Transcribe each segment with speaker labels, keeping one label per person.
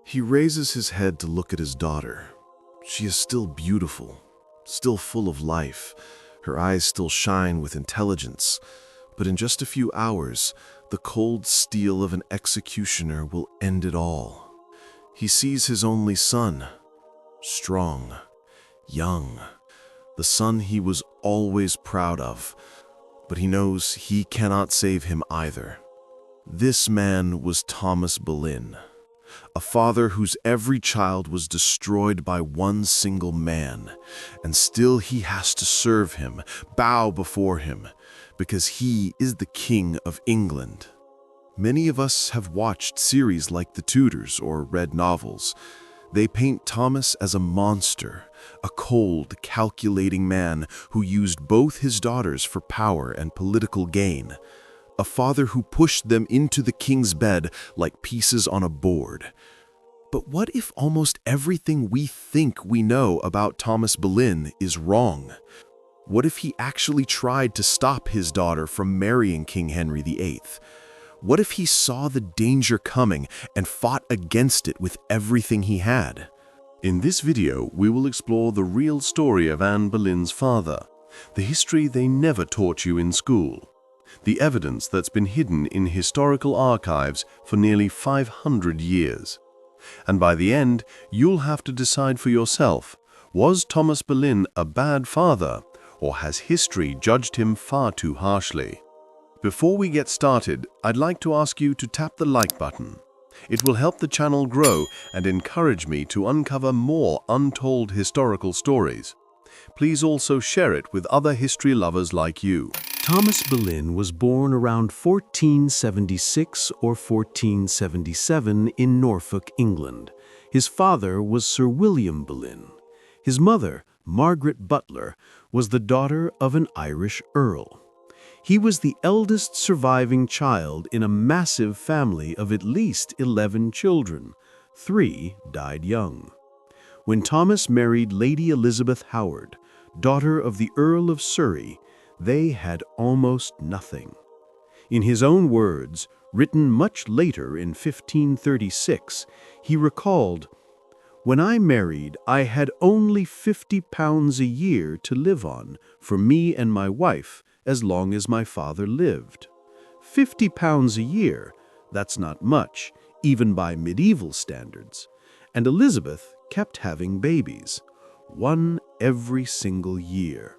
Speaker 1: He raises his head to look at his daughter. She is still beautiful, still full of life. Her eyes still shine with intelligence. But in just a few hours, the cold steel of an executioner will end it all. He sees his only son, strong, young, the son he was always proud of, but he knows he cannot save him either. This man was Thomas Boleyn, a father whose every child was destroyed by one single man, and still he has to serve him, bow before him, because he is the King of England. Many of us have watched series like The Tudors or read novels. They paint Thomas as a monster, a cold, calculating man who used both his daughters for power and political gain, a father who pushed them into the king's bed like pieces on a board. But what if almost everything we think we know about Thomas Boleyn is wrong? What if he actually tried to stop his daughter from marrying King Henry VIII? What if he saw the danger coming and fought against it with everything he had?
Speaker 2: In this video, we will explore the real story of Anne Boleyn's father, the history they never taught you in school, the evidence that's been hidden in historical archives for nearly 500 years. And by the end, you'll have to decide for yourself, was Thomas Boleyn a bad father, or has history judged him far too harshly? Before we get started, I'd like to ask you to tap the like button. It will help the channel grow and encourage me to uncover more untold historical stories. Please also share it with other history lovers like you.
Speaker 3: Thomas Boleyn was born around 1476 or 1477 in Norfolk, England. His father was Sir William Boleyn. His mother, Margaret Butler, was the daughter of an Irish earl. He was the eldest surviving child in a massive family of at least 11 children. 3 died young. When Thomas married Lady Elizabeth Howard, daughter of the Earl of Surrey, they had almost nothing. In his own words, written much later in 1536, he recalled, "When I married, I had only £50 a year to live on for me and my wife as long as my father lived. £50 a year, that's not much, even by medieval standards. And Elizabeth kept having babies, one every single year.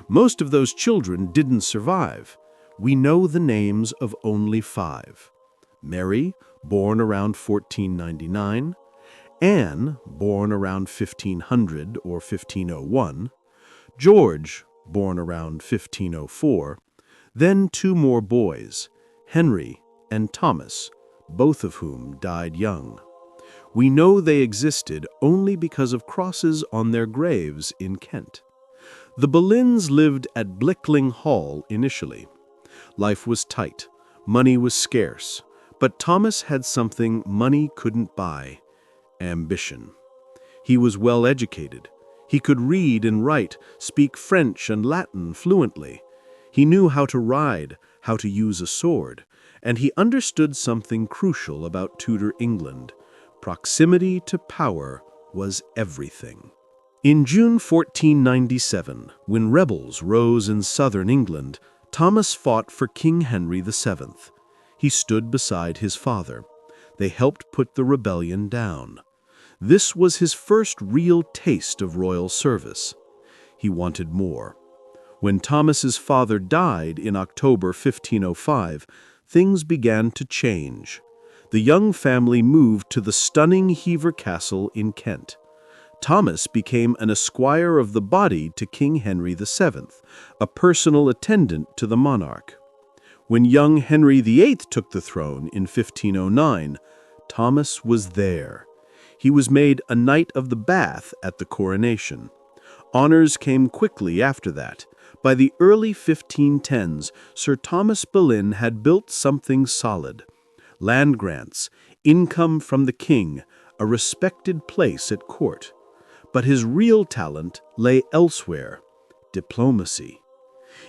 Speaker 3: Most of those children didn't survive. We know the names of only 5. Mary, born around 1499, Anne, born around 1500 or 1501, George, born around 1504, then 2 more boys, Henry and Thomas, both of whom died young. We know they existed only because of crosses on their graves in Kent. The Boleyns lived at Blickling Hall initially. Life was tight, money was scarce, but Thomas had something money couldn't buy: ambition. He was well educated. He could read and write, speak French and Latin fluently. He knew how to ride, how to use a sword, and he understood something crucial about Tudor England. Proximity to power was everything. In June 1497, when rebels rose in southern England, Thomas fought for King Henry VII. He stood beside his father. They helped put the rebellion down. This was his first real taste of royal service. He wanted more. When Thomas's father died in October 1505, things began to change. The young family moved to the stunning Hever Castle in Kent. Thomas became an esquire of the body to King Henry VII, a personal attendant to the monarch. When young Henry VIII took the throne in 1509, Thomas was there. He was made a Knight of the Bath at the coronation. Honors came quickly after that. By the early 1510s, Sir Thomas Boleyn had built something solid: land grants, income from the king, a respected place at court. But his real talent lay elsewhere: diplomacy.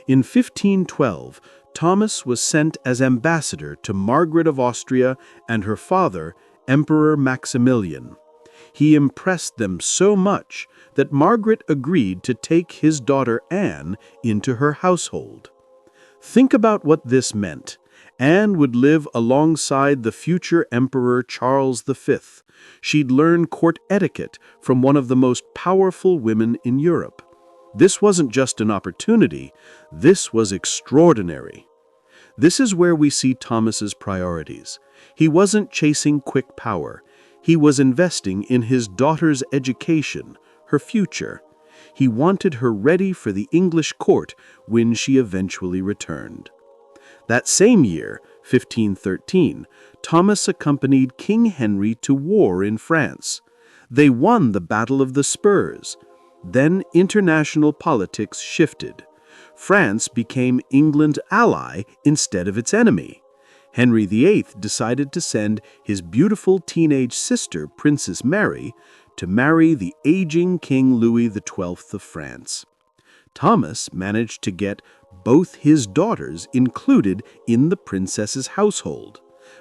Speaker 3: In 1512, Thomas was sent as ambassador to Margaret of Austria and her father, Emperor Maximilian. He impressed them so much that Margaret agreed to take his daughter Anne into her household. Think about what this meant. Anne would live alongside the future Emperor Charles V. She'd learn court etiquette from one of the most powerful women in Europe. This wasn't just an opportunity, this was extraordinary. This is where we see Thomas's priorities. He wasn't chasing quick power. He was investing in his daughter's education, her future. He wanted her ready for the English court when she eventually returned. That same year, 1513, Thomas accompanied King Henry to war in France. They won the Battle of the Spurs. Then international politics shifted. France became England's ally instead of its enemy. Henry VIII decided to send his beautiful teenage sister, Princess Mary, to marry the aging King Louis XII of France. Thomas managed to get both his daughters included in the princess's household.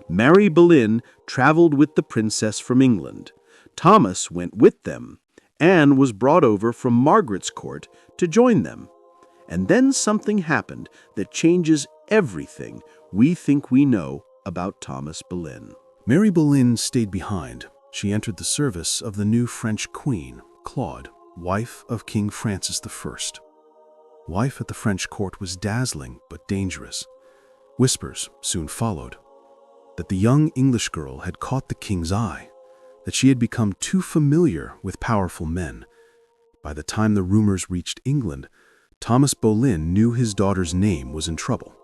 Speaker 3: Mary Boleyn traveled with the princess from England. Thomas went with them. Anne was brought over from Margaret's court to join them. And then something happened that changes everything we think we know about Thomas Boleyn.
Speaker 1: Mary Boleyn stayed behind. She entered the service of the new French queen, Claude, wife of King Francis I. Life at the French court was dazzling but dangerous. Whispers soon followed that the young English girl had caught the king's eye, that she had become too familiar with powerful men. By the time the rumors reached England, Thomas Boleyn knew his daughter's name was in trouble.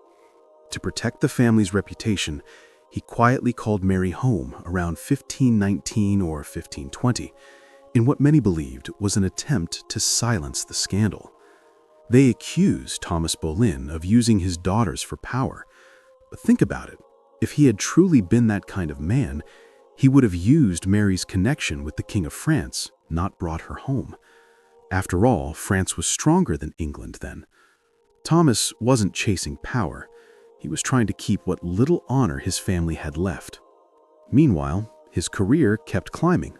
Speaker 1: To protect the family's reputation, he quietly called Mary home around 1519 or 1520, in what many believed was an attempt to silence the scandal. They accused Thomas Boleyn of using his daughters for power. But think about it. If he had truly been that kind of man, he would have used Mary's connection with the King of France, not brought her home. After all, France was stronger than England then. Thomas wasn't chasing power. He was trying to keep what little honor his family had left. Meanwhile, his career kept climbing.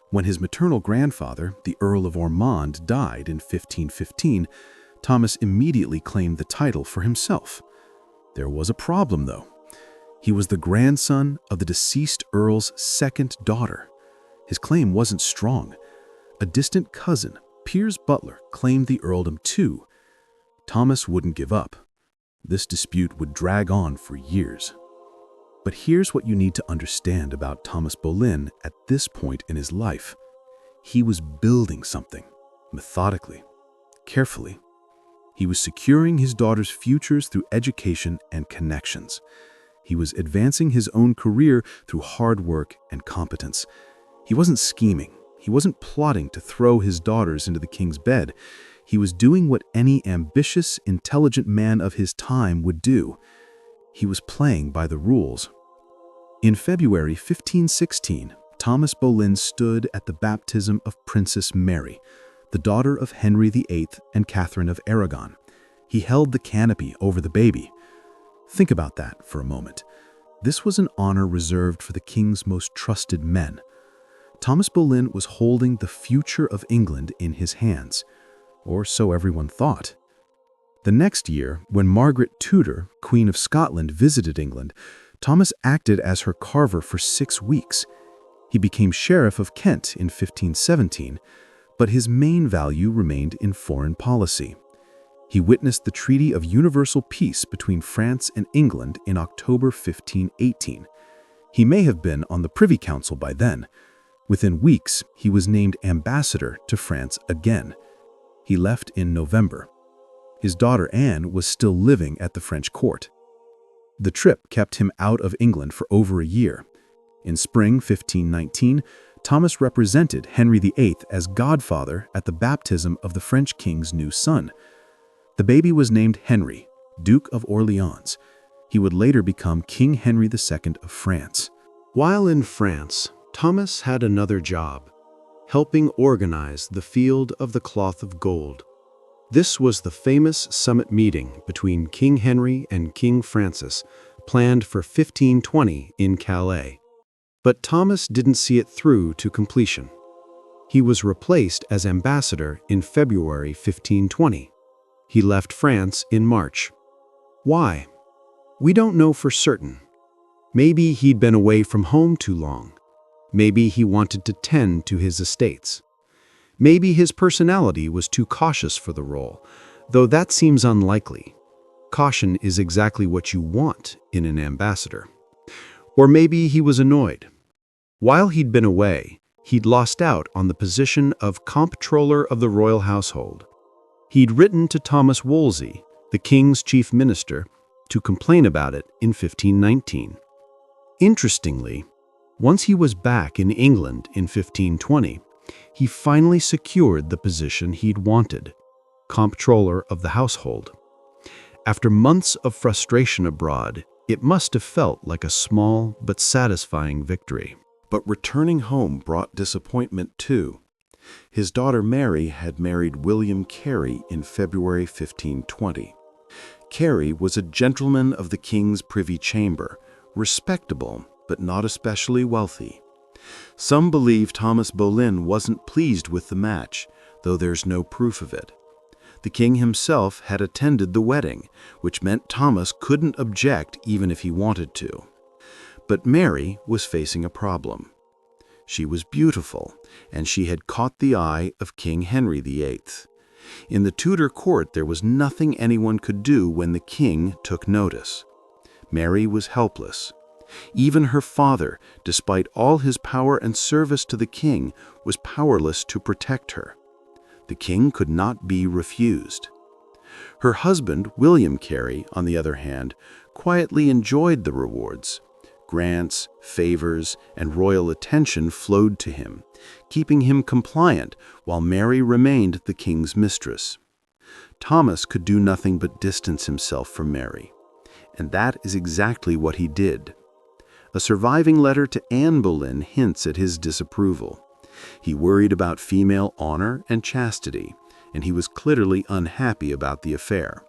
Speaker 1: When his maternal grandfather, the Earl of Ormond, died in 1515, Thomas immediately claimed the title for himself. There was a problem, though. He was the grandson of the deceased Earl's second daughter. His claim wasn't strong. A distant cousin, Piers Butler, claimed the earldom too. Thomas wouldn't give up. This dispute would drag on for years. But here's what you need to understand about Thomas Boleyn at this point in his life. He was building something, methodically, carefully. He was securing his daughter's futures through education and connections. He was advancing his own career through hard work and competence. He wasn't scheming. He wasn't plotting to throw his daughters into the king's bed. He was doing what any ambitious, intelligent man of his time would do. He was playing by the rules. In February 1516, Thomas Boleyn stood at the baptism of Princess Mary, the daughter of Henry VIII and Catherine of Aragon. He held the canopy over the baby. Think about that for a moment. This was an honor reserved for the king's most trusted men. Thomas Boleyn was holding the future of England in his hands, or so everyone thought. The next year, when Margaret Tudor, Queen of Scotland, visited England, Thomas acted as her carver for 6 weeks. He became Sheriff of Kent in 1517, but his main value remained in foreign policy. He witnessed the Treaty of Universal Peace between France and England in October 1518. He may have been on the Privy Council by then. Within weeks, he was named ambassador to France again. He left in November. His daughter Anne was still living at the French court. The trip kept him out of England for over a year. In spring 1519, Thomas represented Henry VIII as godfather at the baptism of the French king's new son. The baby was named Henry, Duke of Orleans. He would later become King Henry II of France. While in France, Thomas had another job, helping organize the Field of the Cloth of Gold. This was the famous summit meeting between King Henry and King Francis, planned for 1520 in Calais.
Speaker 3: But Thomas didn't see it through to completion. He was replaced as ambassador in February 1520. He left France in March. Why? We don't know for certain. Maybe he'd been away from home too long. Maybe he wanted to tend to his estates. Maybe his personality was too cautious for the role, though that seems unlikely. Caution is exactly what you want in an ambassador. Or maybe he was annoyed. While he'd been away, he'd lost out on the position of comptroller of the royal household. He'd written to Thomas Wolsey, the king's chief minister, to complain about it in 1519. Interestingly, once he was back in England in 1520, he finally secured the position he'd wanted, comptroller of the household. After months of frustration abroad, it must have felt like a small but satisfying victory.
Speaker 1: But returning home brought disappointment too. His daughter Mary had married William Carey in February 1520. Carey was a gentleman of the king's privy chamber, respectable but not especially wealthy. Some believe Thomas Boleyn wasn't pleased with the match, though there's no proof of it. The king himself had attended the wedding, which meant Thomas couldn't object even if he wanted to. But Mary was facing a problem. She was beautiful, and she had caught the eye of King Henry VIII. In the Tudor court, there was nothing anyone could do when the king took notice. Mary was helpless. Even her father, despite all his power and service to the king, was powerless to protect her. The king could not be refused. Her husband, William Carey, on the other hand, quietly enjoyed the rewards. Grants, favors, and royal attention flowed to him, keeping him compliant while Mary remained the king's mistress. Thomas could do nothing but distance himself from Mary, and that is exactly what he did. A surviving letter to Anne Boleyn hints at his disapproval. He worried about female honor and chastity, and he was clearly unhappy about the affair.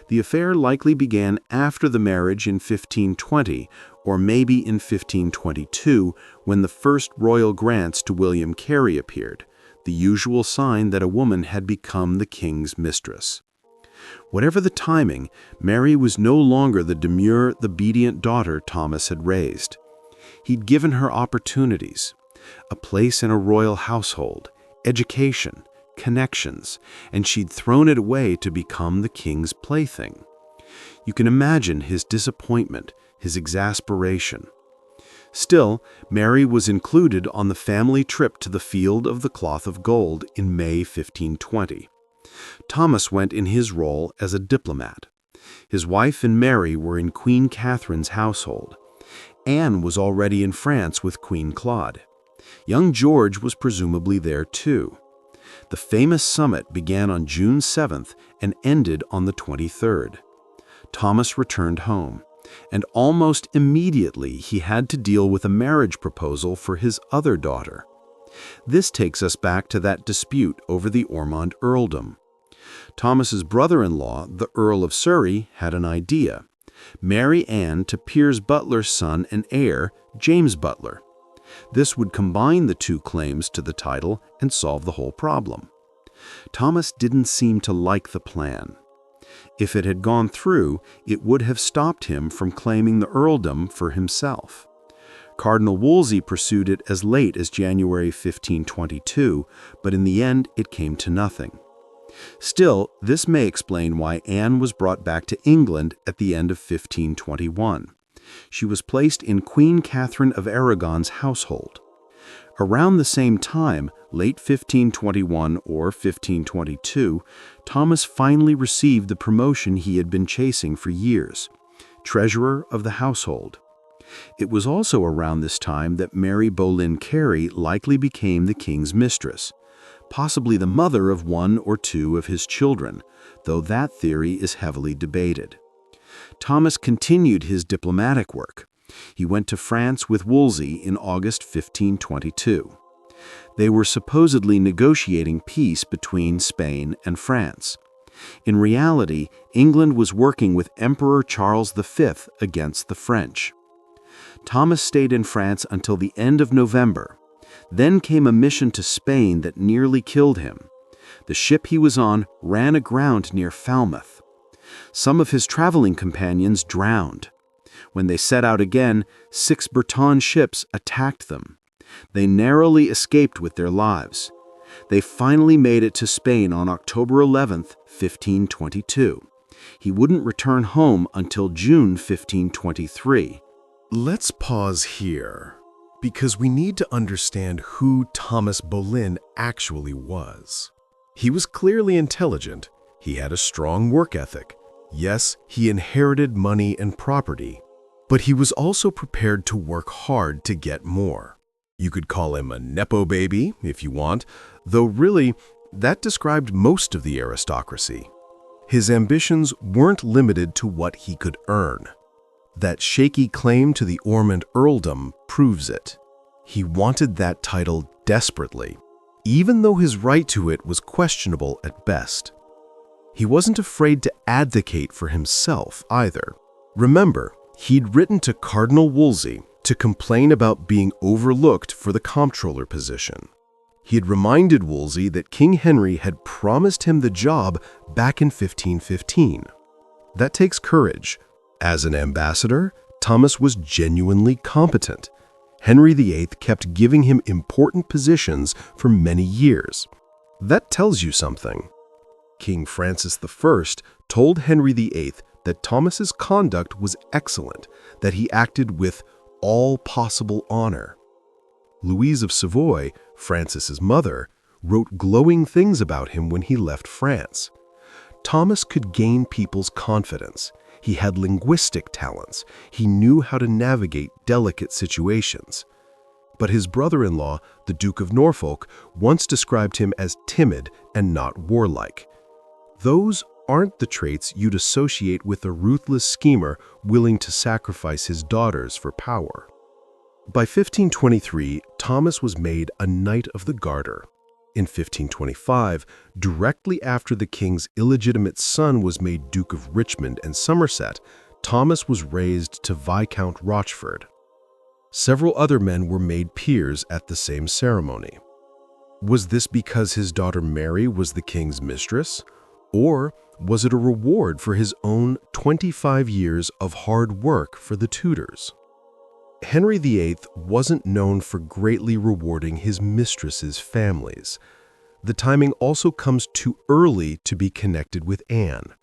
Speaker 1: The affair likely began after the marriage in 1520, or maybe in 1522, when the first royal grants to William Carey appeared, the usual sign that a woman had become the king's mistress. Whatever the timing, Mary was no longer the demure, obedient daughter Thomas had raised. He'd given her opportunities, a place in a royal household, education, connections, and she'd thrown it away to become the king's plaything. You can imagine his disappointment, his exasperation. Still, Mary was included on the family trip to the Field of the Cloth of Gold in May 1520. Thomas went in his role as a diplomat. His wife and Mary were in Queen Catherine's household. Anne was already in France with Queen Claude. Young George was presumably there too. The famous summit began on June 7th and ended on the 23rd. Thomas returned home, and almost immediately he had to deal with a marriage proposal for his other daughter. This takes us back to that dispute over the Ormond earldom. Thomas's brother-in-law, the Earl of Surrey, had an idea: marry Anne to Piers Butler's son and heir, James Butler. This would combine the two claims to the title and solve the whole problem. Thomas didn't seem to like the plan. If it had gone through, it would have stopped him from claiming the earldom for himself. Cardinal Wolsey pursued it as late as January 1522, but in the end it came to nothing. Still, this may explain why Anne was brought back to England at the end of 1521. She was placed in Queen Catherine of Aragon's household. Around the same time, late 1521 or 1522, Thomas finally received the promotion he had been chasing for years: treasurer of the household. It was also around this time that Mary Boleyn Carey likely became the king's mistress, possibly the mother of one or two of his children, though that theory is heavily debated. Thomas continued his diplomatic work. He went to France with Wolsey in August 1522. They were supposedly negotiating peace between Spain and France. In reality, England was working with Emperor Charles V against the French.
Speaker 3: Thomas stayed in France until the end of November. Then came a mission to Spain that nearly killed him. The ship he was on ran aground near Falmouth. Some of his traveling companions drowned. When they set out again, 6 Breton ships attacked them. They narrowly escaped with their lives. They finally made it to Spain on October 11, 1522. He wouldn't return home until June 1523.
Speaker 1: Let's pause here, because we need to understand who Thomas Boleyn actually was. He was clearly intelligent. He had a strong work ethic. Yes, he inherited money and property, but he was also prepared to work hard to get more. You could call him a nepo baby, if you want, though really, that described most of the aristocracy. His ambitions weren't limited to what he could earn. That shaky claim to the Ormond earldom proves it. He wanted that title desperately, even though his right to it was questionable at best. He wasn't afraid to advocate for himself either. Remember, he'd written to Cardinal Wolsey to complain about being overlooked for the comptroller position. He had reminded Wolsey that King Henry had promised him the job back in 1515. That takes courage. As an ambassador, Thomas was genuinely competent. Henry VIII kept giving him important positions for many years. That tells you something. King Francis I told Henry VIII that Thomas's conduct was excellent, that he acted with all possible honor. Louise of Savoy, Francis's mother, wrote glowing things about him when he left France. Thomas could gain people's confidence. He had linguistic talents. He knew how to navigate delicate situations. But his brother-in-law, the Duke of Norfolk, once described him as timid and not warlike. Those aren't the traits you'd associate with a ruthless schemer willing to sacrifice his daughters for power. By 1523, Thomas was made a Knight of the Garter. In 1525, directly after the king's illegitimate son was made Duke of Richmond and Somerset, Thomas was raised to Viscount Rochford. Several other men were made peers at the same ceremony. Was this because his daughter Mary was the king's mistress? Or was it a reward for his own 25 years of hard work for the Tudors? Henry VIII wasn't known for greatly rewarding his mistresses' families. The timing also comes too early to be connected with Anne.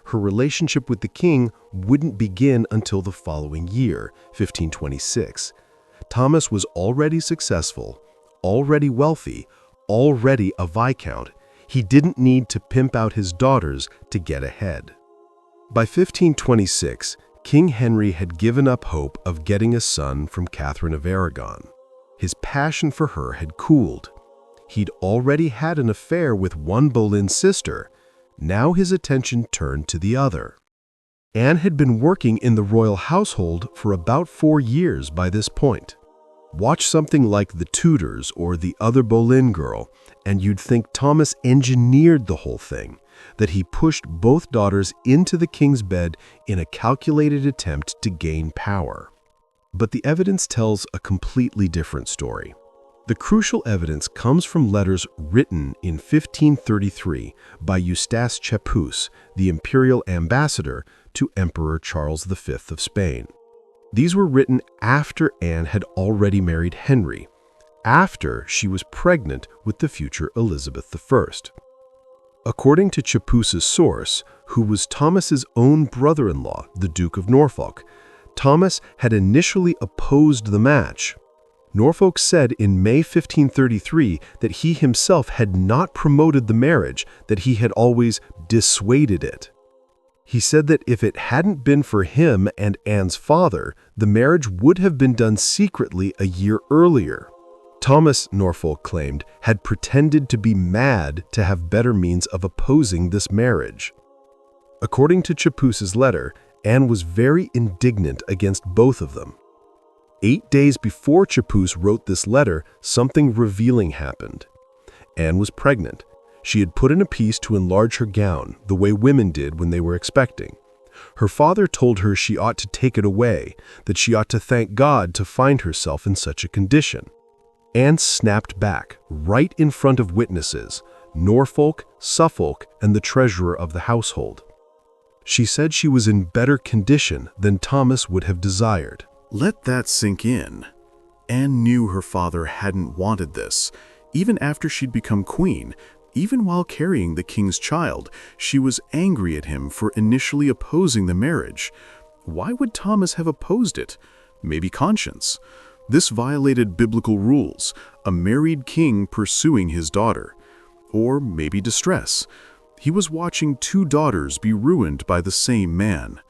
Speaker 1: Her relationship with the king wouldn't begin until the following year, 1526. Thomas was already successful, already wealthy, already a viscount. He didn't need to pimp out his daughters to get ahead. By 1526, King Henry had given up hope of getting a son from Catherine of Aragon. His passion for her had cooled. He'd already had an affair with one Boleyn sister. Now his attention turned to the other. Anne had been working in the royal household for about 4 years by this point. Watch something like The Tudors or The Other Boleyn Girl, and you'd think Thomas engineered the whole thing, that he pushed both daughters into the king's bed in a calculated attempt to gain power. But the evidence tells a completely different story. The crucial evidence comes from letters written in 1533 by Eustace Chapuys, the imperial ambassador to Emperor Charles V of Spain. These were written after Anne had already married Henry, after she was pregnant with the future Elizabeth I. According to Chapuys's source, who was Thomas's own brother-in-law, the Duke of Norfolk, Thomas had initially opposed the match. Norfolk said in May 1533 that he himself had not promoted the marriage, that he had always dissuaded it. He said that if it hadn't been for him and Anne's father, the marriage would have been done secretly a year earlier. Thomas, Norfolk claimed, had pretended to be mad to have better means of opposing this marriage. According to Chapuys's letter, Anne was very indignant against both of them. 8 days before Chapuys wrote this letter, something revealing happened. Anne was pregnant. She had put in a piece to enlarge her gown, the way women did when they were expecting.
Speaker 2: Her father told her she ought to take it away, that she ought to thank God to find herself in such a condition. Anne snapped back, right in front of witnesses, Norfolk, Suffolk, and the treasurer of the household. She said she was in better condition than Thomas would have desired.
Speaker 1: Let that sink in. Anne knew her father hadn't wanted this. Even after she'd become queen, even while carrying the king's child, she was angry at him for initially opposing the marriage. Why would Thomas have opposed it? Maybe conscience. This violated biblical rules, a married king pursuing his daughter. Or maybe distress. He was watching two daughters be ruined by the same man.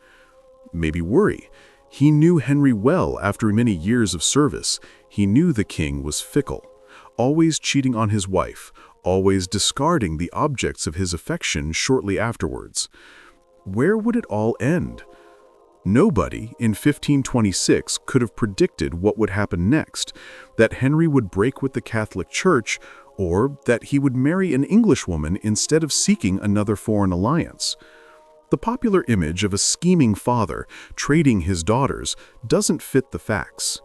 Speaker 1: Maybe worry. He knew Henry well after many years of service. He knew the king was fickle, always cheating on his wife, always discarding the objects of his affection shortly afterwards. Where would it all end? Nobody in 1526 could have predicted what would happen next, that Henry would break with the Catholic Church, or that he would marry an Englishwoman instead of seeking another foreign alliance. The popular image of a scheming father trading his daughters doesn't fit the facts.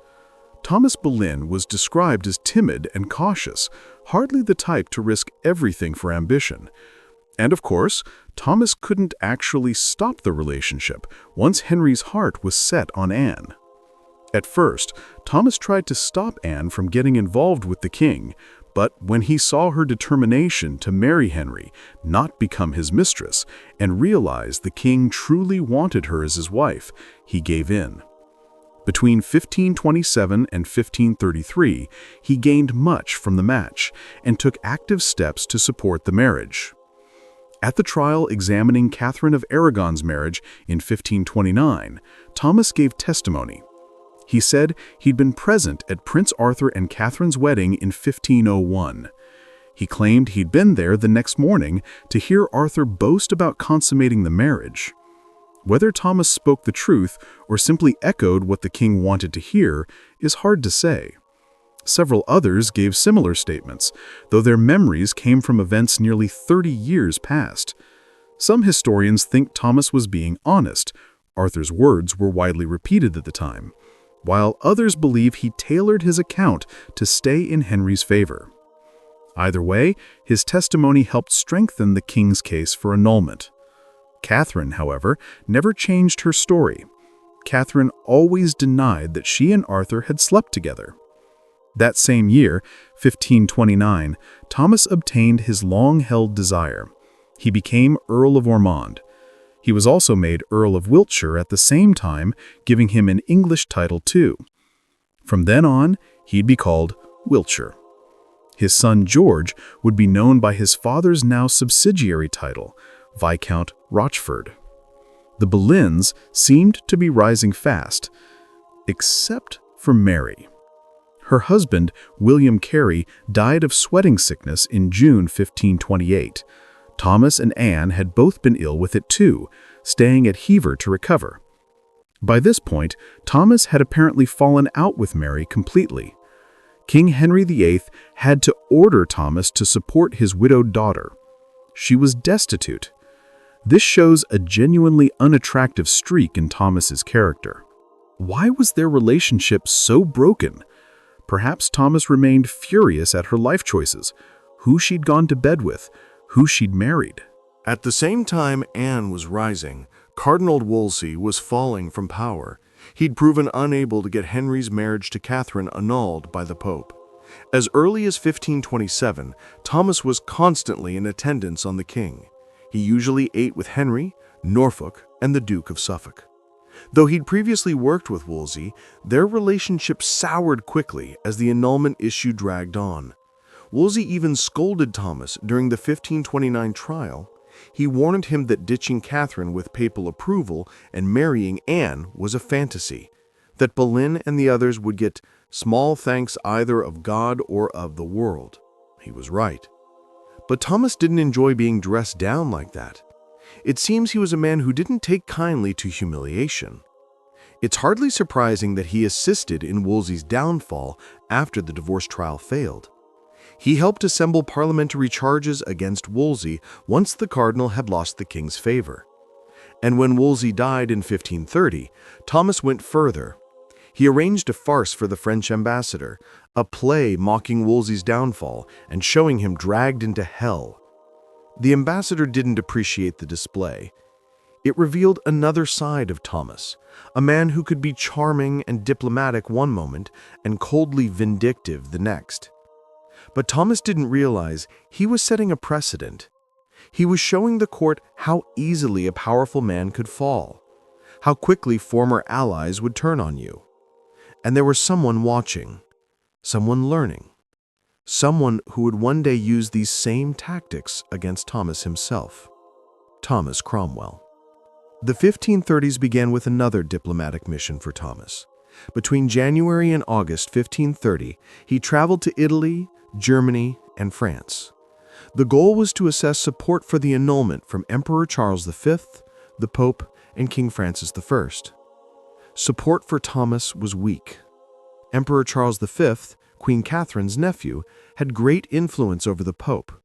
Speaker 1: Thomas Boleyn was described as timid and cautious, hardly the type to risk everything for ambition. And of course, Thomas couldn't actually stop the relationship once Henry's heart was set on Anne. At first, Thomas tried to stop Anne from getting involved with the king, but when he saw her determination to marry Henry, not become his mistress, and realized the king truly wanted her as his wife, he gave in. Between 1527 and 1533, he gained much from the match and took active steps to support the marriage. At the trial examining Catherine of Aragon's marriage in 1529, Thomas gave testimony. He said he'd been present at Prince Arthur and Catherine's wedding in 1501. He claimed he'd been there the next morning to hear Arthur boast about consummating the marriage. Whether Thomas spoke the truth or simply echoed what the king wanted to hear is hard to say. Several others gave similar statements, though their memories came from events nearly 30 years past. Some historians think Thomas was being honest. Arthur's words were widely repeated at the time, while others believe he tailored his account to stay in Henry's favor. Either way, his testimony helped strengthen the king's case for annulment. Catherine, however, never changed her story. Catherine always denied that she and Arthur had slept together. That same year, 1529, Thomas obtained his long-held desire. He became Earl of Ormond. He was also made Earl of Wiltshire at the same time, giving him an English title too. From then on, he'd be called Wiltshire. His son George would be known by his father's now subsidiary title, Viscount Rochford. The Boleyns seemed to be rising fast, except for Mary. Her husband, William Carey, died of sweating sickness in June 1528. Thomas and Anne had both been ill with it too, staying at Hever to recover. By this point, Thomas had apparently fallen out with Mary completely. King Henry VIII had to order Thomas to support his widowed daughter. She was destitute. This shows a genuinely unattractive streak in Thomas's character. Why was their relationship so broken? Perhaps Thomas remained furious at her life choices, who she'd gone to bed with, who she'd married. At the same time Anne was rising, Cardinal Wolsey was falling from power. He'd proven unable to get Henry's marriage to Catherine annulled by the Pope. As early as 1527, Thomas was constantly in attendance on the king. He usually ate with Henry, Norfolk, and the Duke of Suffolk. Though he'd previously worked with Wolsey, their relationship soured quickly as the annulment issue dragged on. Wolsey even scolded Thomas during the 1529 trial. He warned him that ditching Catherine with papal approval and marrying Anne was a fantasy, that Boleyn and the others would get small thanks either of God or of the world. He was right. But Thomas didn't enjoy being dressed down like that. It seems he was a man who didn't take kindly to humiliation. It's hardly surprising that he assisted in Wolsey's downfall after the divorce trial failed. He helped assemble parliamentary charges against Wolsey once the cardinal had lost the king's favor. And when Wolsey died in 1530, Thomas went further. He arranged a farce for the French ambassador, a play mocking Wolsey's downfall and showing him dragged into hell. The ambassador didn't appreciate the display. It revealed another side of Thomas, a man who could be charming and diplomatic one moment and coldly vindictive the next. But Thomas didn't realize he was setting a precedent. He was showing the court how easily a powerful man could fall, how quickly former allies would turn on you. And there was someone watching, someone learning, someone who would one day use these same tactics against Thomas himself. Thomas Cromwell. The 1530s began with another diplomatic mission for Thomas. Between January and August 1530, he traveled to Italy, Germany, and France. The goal was to assess support for the annulment from Emperor Charles V, the Pope, and King Francis I. Support for Thomas was weak. Emperor Charles V, Queen Catherine's nephew, had great influence over the Pope.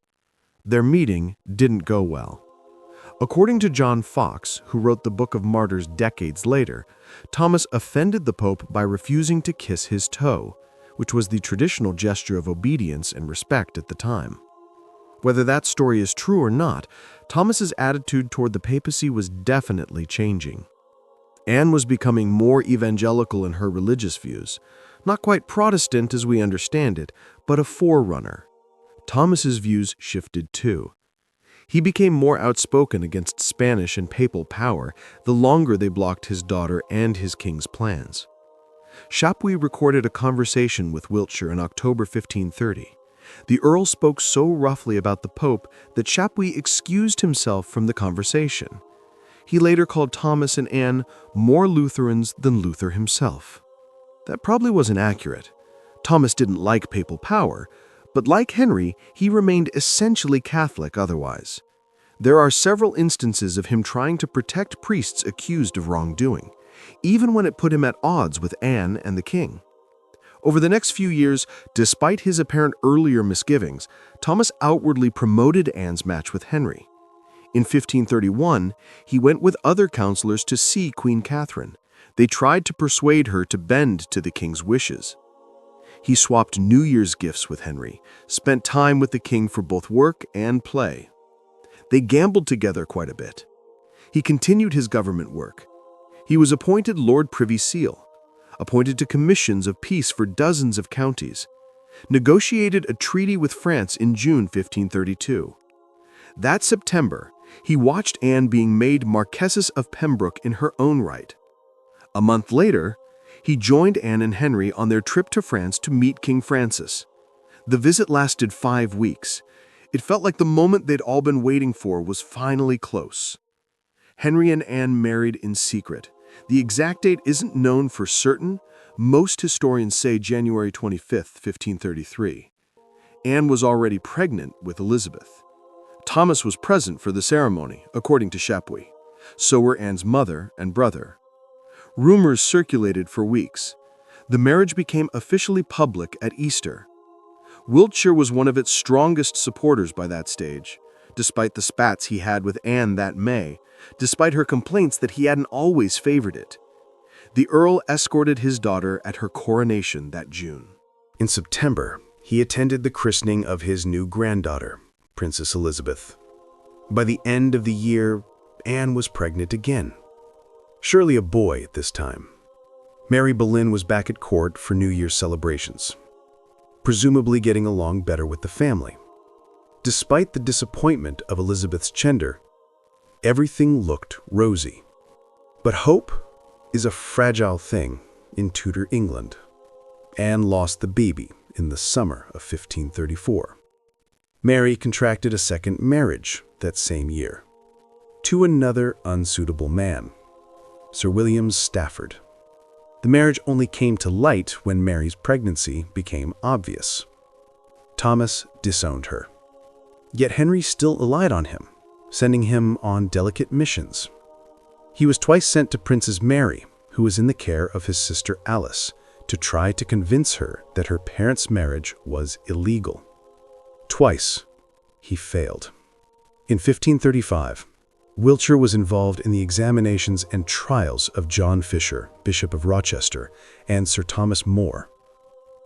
Speaker 1: Their meeting didn't go well. According to John Fox, who wrote the Book of Martyrs decades later, Thomas offended the Pope by refusing to kiss his toe, which was the traditional gesture of obedience and respect at the time. Whether that story is true or not, Thomas's attitude toward the papacy was definitely changing. Anne was becoming more evangelical in her religious views, not quite Protestant as we understand it, but a forerunner. Thomas's views shifted too. He became more outspoken against Spanish and papal power the longer they blocked his daughter and his king's plans. Chapuys recorded a conversation with Wiltshire in October 1530. The Earl spoke so roughly about the Pope that Chapuys excused himself from the conversation. He later called Thomas and Anne more Lutherans than Luther himself. That probably wasn't accurate. Thomas didn't like papal power, but like Henry, he remained essentially Catholic otherwise. There are several instances of him trying to protect priests accused of wrongdoing, even when it put him at odds with Anne and the king. Over the next few years, despite his apparent earlier misgivings, Thomas outwardly promoted Anne's match with Henry. In 1531, he went with other counselors to see Queen Catherine. They tried to persuade her to bend to the king's wishes. He swapped New Year's gifts with Henry, spent time with the king for both work and play. They gambled together quite a bit. He continued his government work. He was appointed Lord Privy Seal, appointed to commissions of peace for dozens of counties, negotiated a treaty with France in June 1532. That September, he watched Anne being made Marquessess of Pembroke in her own right. A month later, he joined Anne and Henry on their trip to France to meet King Francis. The visit lasted 5 weeks. It felt like the moment they'd all been waiting for was finally close. Henry and Anne married in secret. The exact date isn't known for certain. Most historians say January 25th, 1533. Anne was already pregnant with Elizabeth. Thomas was present for the ceremony, according to Chapuys. So were Anne's mother and brother. Rumors circulated for weeks. The marriage became officially public at Easter. Wiltshire was one of its strongest supporters by that stage, despite the spats he had with Anne that May, despite her complaints that he hadn't always favored it. The Earl escorted his daughter at her coronation that June.
Speaker 3: In September, he attended the christening of his new granddaughter, Princess Elizabeth. By the end of the year, Anne was pregnant again. Surely a boy at this time. Mary Boleyn was back at court for New Year's celebrations, presumably getting along better with the family. Despite the disappointment of Elizabeth's gender, everything looked rosy. But hope is a fragile thing in Tudor England. Anne lost the baby in the summer of 1534. Mary contracted a second marriage that same year, to another unsuitable man, Sir William Stafford. The marriage only came to light when Mary's pregnancy became obvious. Thomas disowned her. Yet Henry still relied on him, sending him on delicate missions. He was twice sent to Princess Mary, who was in the care of his sister Alice, to try to convince her that her parents' marriage was illegal. Twice, he failed. In 1535, Wiltshire was involved in the examinations and trials of John Fisher, Bishop of Rochester, and Sir Thomas More.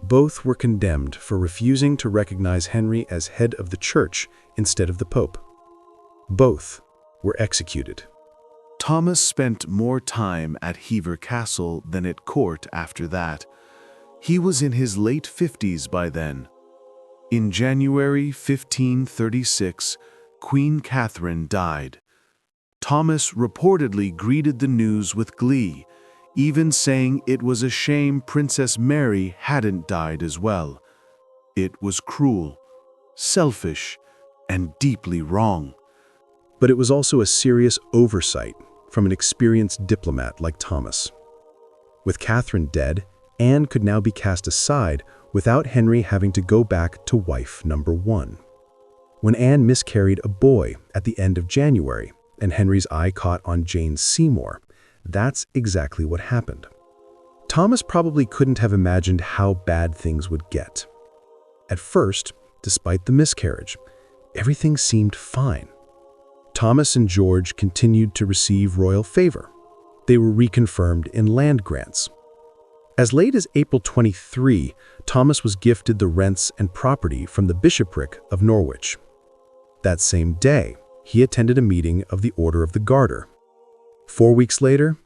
Speaker 3: Both were condemned for refusing to recognize Henry as head of the church instead of the Pope. Both were executed.
Speaker 1: Thomas spent more time at Hever Castle than at court after that. He was in his late 50s by then. In January 1536, Queen Catherine died. Thomas reportedly greeted the news with glee, even saying it was a shame Princess Mary hadn't died as well. It was cruel, selfish, and deeply wrong.
Speaker 3: But it was also a serious oversight from an experienced diplomat like Thomas. With Catherine dead, Anne could now be cast aside without Henry having to go back to wife number 1. When Anne miscarried a boy at the end of January, and Henry's eye caught on Jane Seymour, that's exactly what happened. Thomas probably couldn't have imagined how bad things would get. At first, despite the miscarriage, everything seemed fine. Thomas and George continued to receive royal favor. They were reconfirmed in land grants. As late as April 23, Thomas was gifted the rents and property from the bishopric of Norwich. That same day, he attended a meeting of the Order of the Garter. 4 weeks later,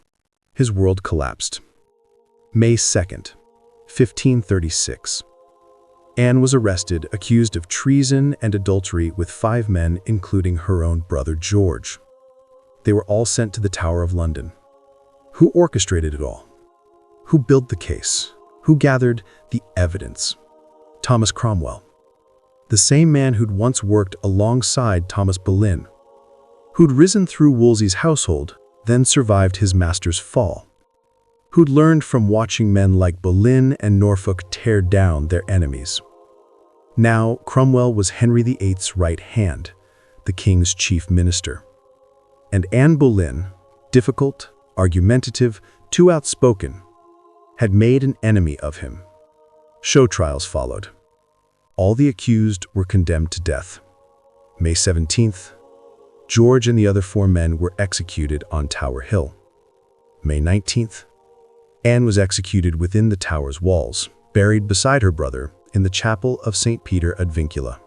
Speaker 3: his world collapsed. May 2nd, 1536. Anne was arrested, accused of treason and adultery with 5 men, including her own brother George. They were all sent to the Tower of London. Who orchestrated it all? Who built the case? Who gathered the evidence? Thomas Cromwell. The same man who'd once worked alongside Thomas Boleyn, who'd risen through Wolsey's household, then survived his master's fall, who'd learned from watching men like Boleyn and Norfolk tear down their enemies. Now, Cromwell was Henry VIII's right hand, the king's chief minister. And Anne Boleyn, difficult, argumentative, too outspoken, had made an enemy of him. Show trials followed. All the accused were condemned to death. May 17th, George and the other 4 men were executed on Tower Hill. May 19th, Anne was executed within the tower's walls, buried beside her brother in the chapel of St. Peter ad Vincula.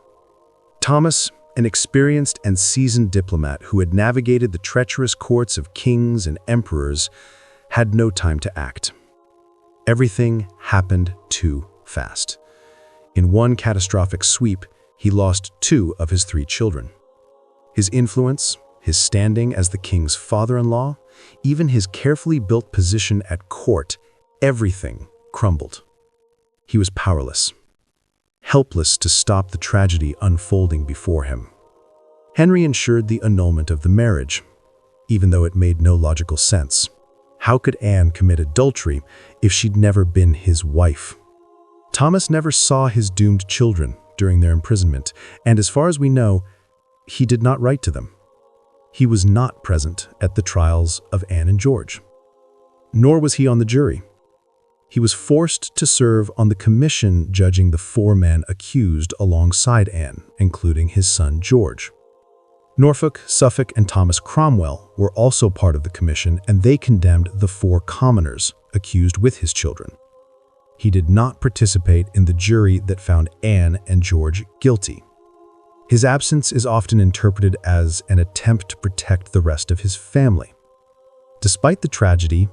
Speaker 3: Thomas, an experienced and seasoned diplomat who had navigated the treacherous courts of kings and emperors, had no time to act. Everything happened too fast. In one catastrophic sweep, he lost 2 of his 3 children. His influence, his standing as the king's father-in-law, even his carefully built position at court, everything crumbled. He was powerless, helpless to stop the tragedy unfolding before him. Henry ensured the annulment of the marriage, even though it made no logical sense. How could Anne commit adultery if she'd never been his wife? Thomas never saw his doomed children during their imprisonment, and as far as we know, he did not write to them. He was not present at the trials of Anne and George. Nor was he on the jury. He was forced to serve on the commission judging the 4 men accused alongside Anne, including his son George. Norfolk, Suffolk, and Thomas Cromwell were also part of the commission, and they condemned the 4 commoners accused with his children. He did not participate in the jury that found Anne and George guilty. His absence is often interpreted as an attempt to protect the rest of his family. Despite the tragedy,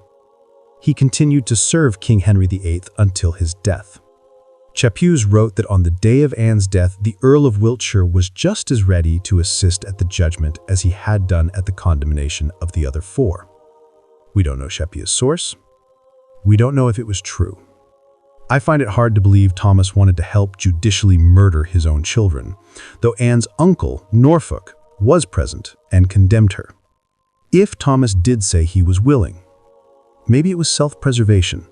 Speaker 3: he continued to serve King Henry VIII until his death. Chapuys wrote that on the day of Anne's death, the Earl of Wiltshire was just as ready to assist at the judgment as he had done at the condemnation of the other 4. We don't know Chapuys' source. We don't know if it was true. I find it hard to believe Thomas wanted to help judicially murder his own children, though Anne's uncle, Norfolk, was present and condemned her. If Thomas did say he was willing, maybe it was self-preservation.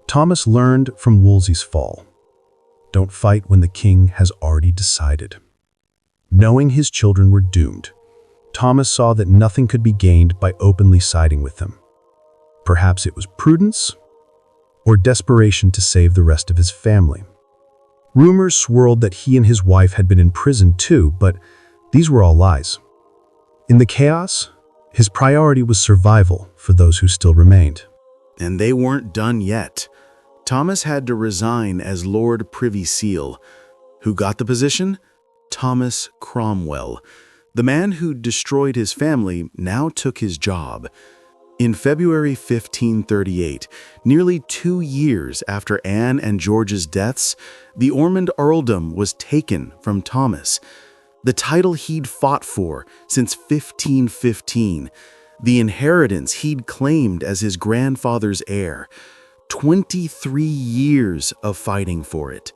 Speaker 3: Thomas learned from Wolsey's fall. Don't fight when the king has already decided. Knowing his children were doomed, Thomas saw that nothing could be gained by openly siding with them. Perhaps it was prudence or desperation to save the rest of his family. Rumors swirled that he and his wife had been imprisoned too, but these were all lies.
Speaker 4: In the chaos, his priority was survival for those who still remained.
Speaker 3: And they weren't done yet. Thomas had to resign as Lord Privy Seal. Who got the position? Thomas Cromwell. The man who destroyed his family now took his job. In February 1538, nearly 2 years after Anne and George's deaths, the Ormond earldom was taken from Thomas. The title he'd fought for since 1515, the inheritance he'd claimed as his grandfather's heir. 23 years of fighting for it.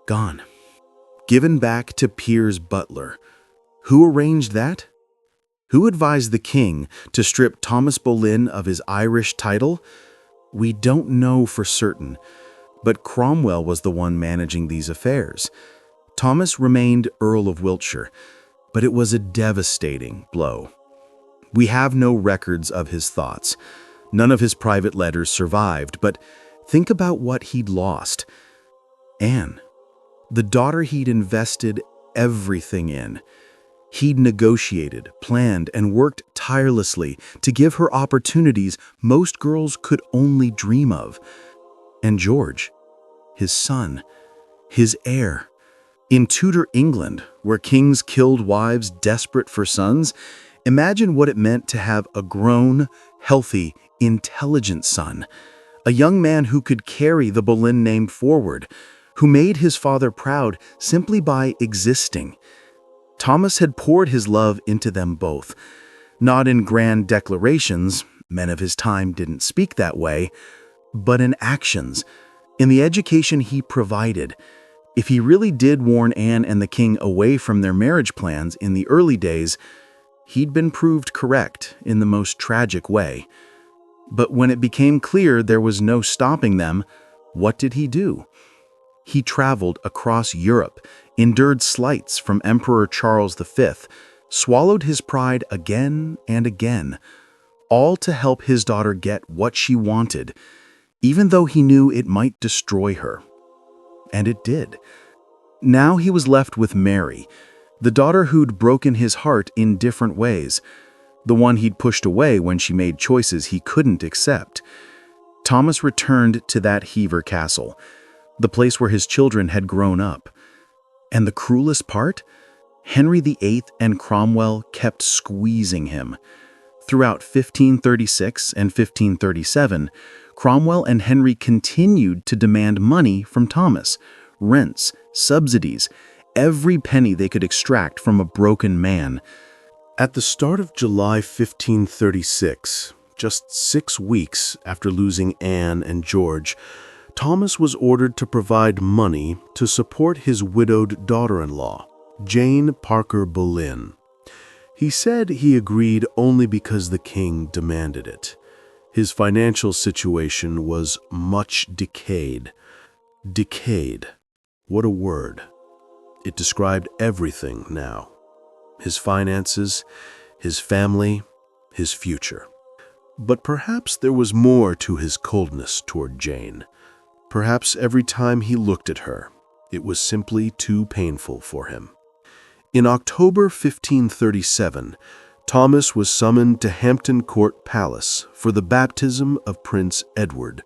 Speaker 3: Gone. Given back to Piers Butler. Who arranged that? Who advised the king to strip Thomas Boleyn of his Irish title? We don't know for certain, but Cromwell was the one managing these affairs. Thomas remained Earl of Wiltshire, but it was a devastating blow. We have no records of his thoughts. None of his private letters survived, but think about what he'd lost. Anne, the daughter he'd invested everything in. He'd negotiated, planned, and worked tirelessly to give her opportunities most girls could only dream of. And George, his son, his heir. In Tudor England, where kings killed wives desperate for sons, imagine what it meant to have a grown, healthy, intelligent son. A young man who could carry the Boleyn name forward, who made his father proud simply by existing. Thomas had poured his love into them both, not in grand declarations, men of his time didn't speak that way, but in actions, in the education he provided. If he really did warn Anne and the king away from their marriage plans in the early days, he'd been proved correct in the most tragic way. But when it became clear there was no stopping them, what did he do? He traveled across Europe, endured slights from Emperor Charles V, swallowed his pride again and again, all to help his daughter get what she wanted, even though he knew it might destroy her. And it did. Now he was left with Mary, the daughter who'd broken his heart in different ways, the one he'd pushed away when she made choices he couldn't accept. Thomas returned to that Hever Castle, the place where his children had grown up. And the cruelest part? Henry VIII and Cromwell kept squeezing him. Throughout 1536 and 1537, Cromwell and Henry continued to demand money from Thomas, rents, subsidies, every penny they could extract from a broken man.
Speaker 2: At the start of July 1536, just 6 weeks after losing Anne and George, Thomas was ordered to provide money to support his widowed daughter-in-law, Jane Parker Boleyn. He said he agreed only because the king demanded it. His financial situation was much decayed. Decayed. What a word. It described everything now. His finances, his family, his future. But perhaps there was more to his coldness toward Jane. Perhaps every time he looked at her, it was simply too painful for him. In October 1537, Thomas was summoned to Hampton Court Palace for the baptism of Prince Edward,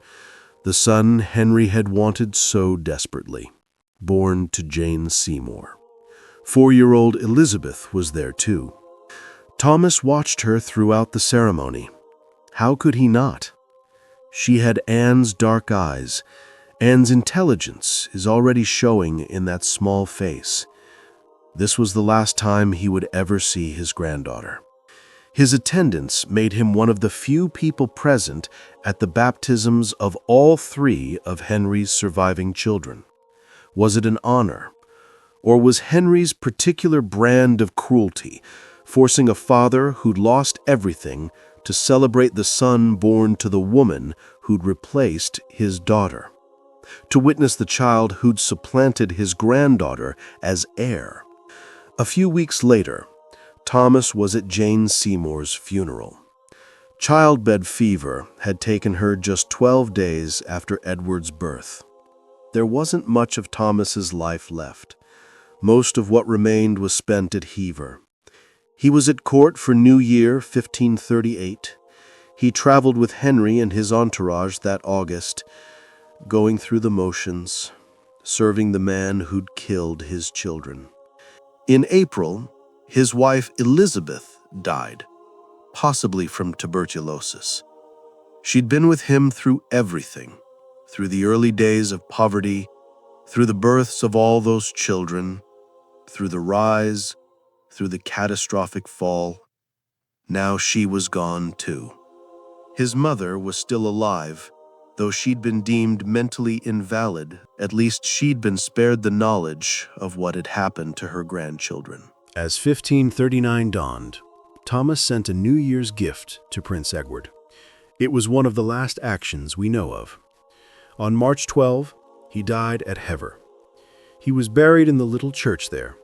Speaker 2: the son Henry had wanted so desperately, born to Jane Seymour. 4-year-old Elizabeth was there too. Thomas watched her throughout the ceremony. How could he not? She had Anne's dark eyes. Anne's intelligence is already showing in that small face. This was the last time he would ever see his granddaughter. His attendance made him one of the few people present at the baptisms of all 3 of Henry's surviving children. Was it an honor? Or was Henry's particular brand of cruelty forcing a father who'd lost everything to celebrate the son born to the woman who'd replaced his daughter? To witness the child who'd supplanted his granddaughter as heir? A few weeks later, Thomas was at Jane Seymour's funeral. Childbed fever had taken her just 12 days after Edward's birth. There wasn't much of Thomas's life left. Most of what remained was spent at Hever.
Speaker 5: He was at court for New Year 1538. He traveled with Henry and his entourage that August, going through the motions, serving the man who'd killed his children. In April, his wife Elizabeth died, possibly from tuberculosis. She'd been with him through everything, through the early days of poverty, through the births of all those children, through the rise, through the catastrophic fall. Now she was gone too. His mother was still alive. Though she'd been deemed mentally invalid, at least she'd been spared the knowledge of what had happened to her grandchildren.
Speaker 3: As 1539 dawned, Thomas sent a New Year's gift to Prince Edward. It was one of the last actions we know of. On March 12, he died at Hever. He was buried in the little church there.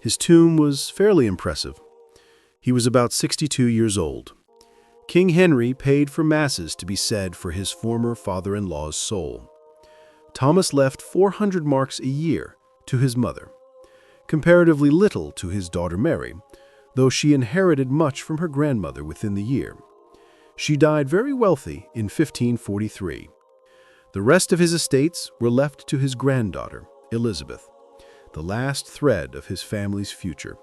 Speaker 3: His tomb was fairly impressive. He was about 62 years old. King Henry paid for masses to be said for his former father-in-law's soul. Thomas left 400 marks a year to his mother, comparatively little to his daughter Mary, though she inherited much from her grandmother within the year. She died very wealthy in 1543. The rest of his estates were left to his granddaughter, Elizabeth, the last thread of his family's future.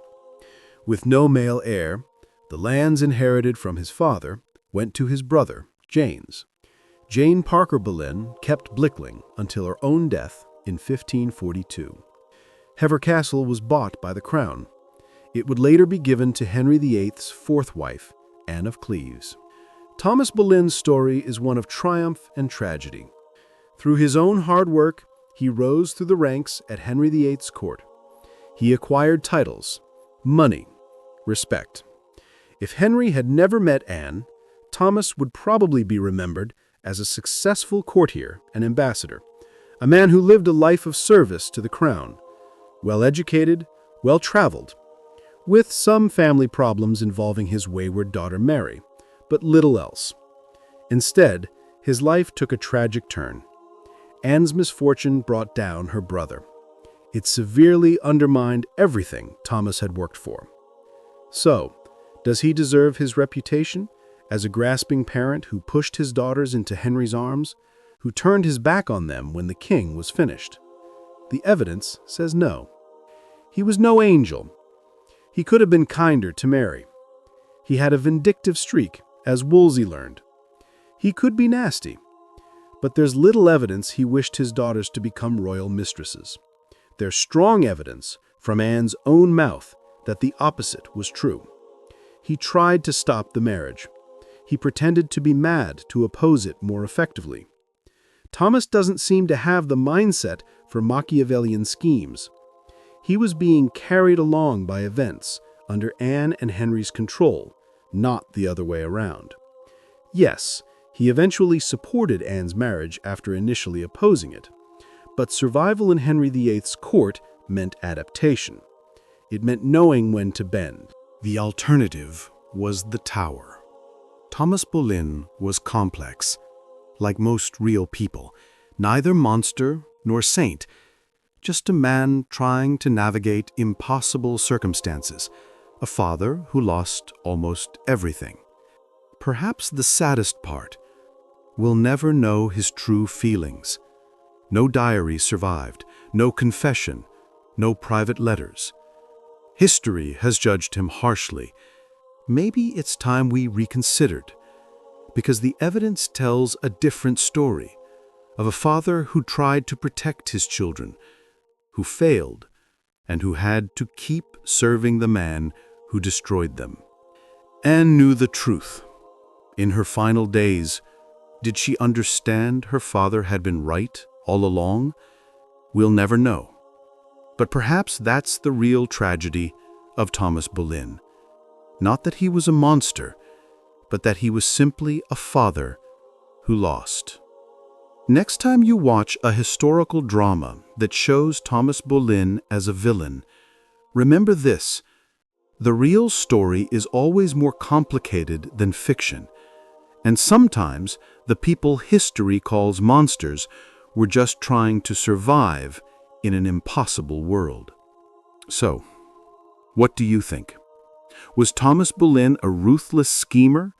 Speaker 3: With no male heir, the lands inherited from his father went to his brother, James. Jane Parker Boleyn kept Blickling until her own death in 1542. Hever Castle was bought by the crown. It would later be given to Henry VIII's fourth wife, Anne of Cleves. Thomas Boleyn's story is one of triumph and tragedy. Through his own hard work, he rose through the ranks at Henry VIII's court. He acquired titles, money, respect. If Henry had never met Anne, Thomas would probably be remembered as a successful courtier and ambassador, a man who lived a life of service to the crown, well-educated, well-traveled, with some family problems involving his wayward daughter Mary, but little else. Instead, his life took a tragic turn. Anne's misfortune brought down her brother. It severely undermined everything Thomas had worked for. So, does he deserve his reputation as a grasping parent who pushed his daughters into Henry's arms, who turned his back on them when the king was finished? The evidence says no. He was no angel. He could have been kinder to Mary. He had a vindictive streak, as Wolsey learned. He could be nasty, but there's little evidence he wished his daughters to become royal mistresses. There's strong evidence from Anne's own mouth that the opposite was true. He tried to stop the marriage. He pretended to be mad to oppose it more effectively. Thomas doesn't seem to have the mindset for Machiavellian schemes. He was being carried along by events under Anne and Henry's control, not the other way around. Yes, he eventually supported Anne's marriage after initially opposing it, but survival in Henry VIII's court meant adaptation. It meant knowing when to bend. The alternative was the Tower. Thomas Boleyn was complex, like most real people, neither monster nor saint, just a man trying to navigate impossible circumstances, a father who lost almost everything. Perhaps the saddest part, we'll never know his true feelings. No diary survived, no confession, no private letters. History has judged him harshly. Maybe it's time we reconsidered, because the evidence tells a different story of a father who tried to protect his children, who failed, and who had to keep serving the man who destroyed them. Anne knew the truth. In her final days, did she understand her father had been right all along? We'll never know. But perhaps that's the real tragedy of Thomas Boleyn. Not that he was a monster, but that he was simply a father who lost. Next time you watch a historical drama that shows Thomas Boleyn as a villain, remember this: the real story is always more complicated than fiction, and sometimes the people history calls monsters were just trying to survive in an impossible world. So, what do you think?
Speaker 6: Was Thomas Boleyn a ruthless schemer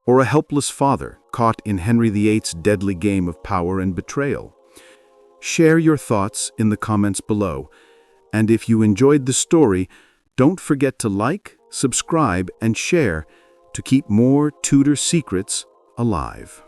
Speaker 6: or a helpless father caught in Henry VIII's deadly game of power and betrayal? Share your thoughts in the comments below. And if you enjoyed the story, don't forget to like, subscribe, and share to keep more Tudor secrets alive.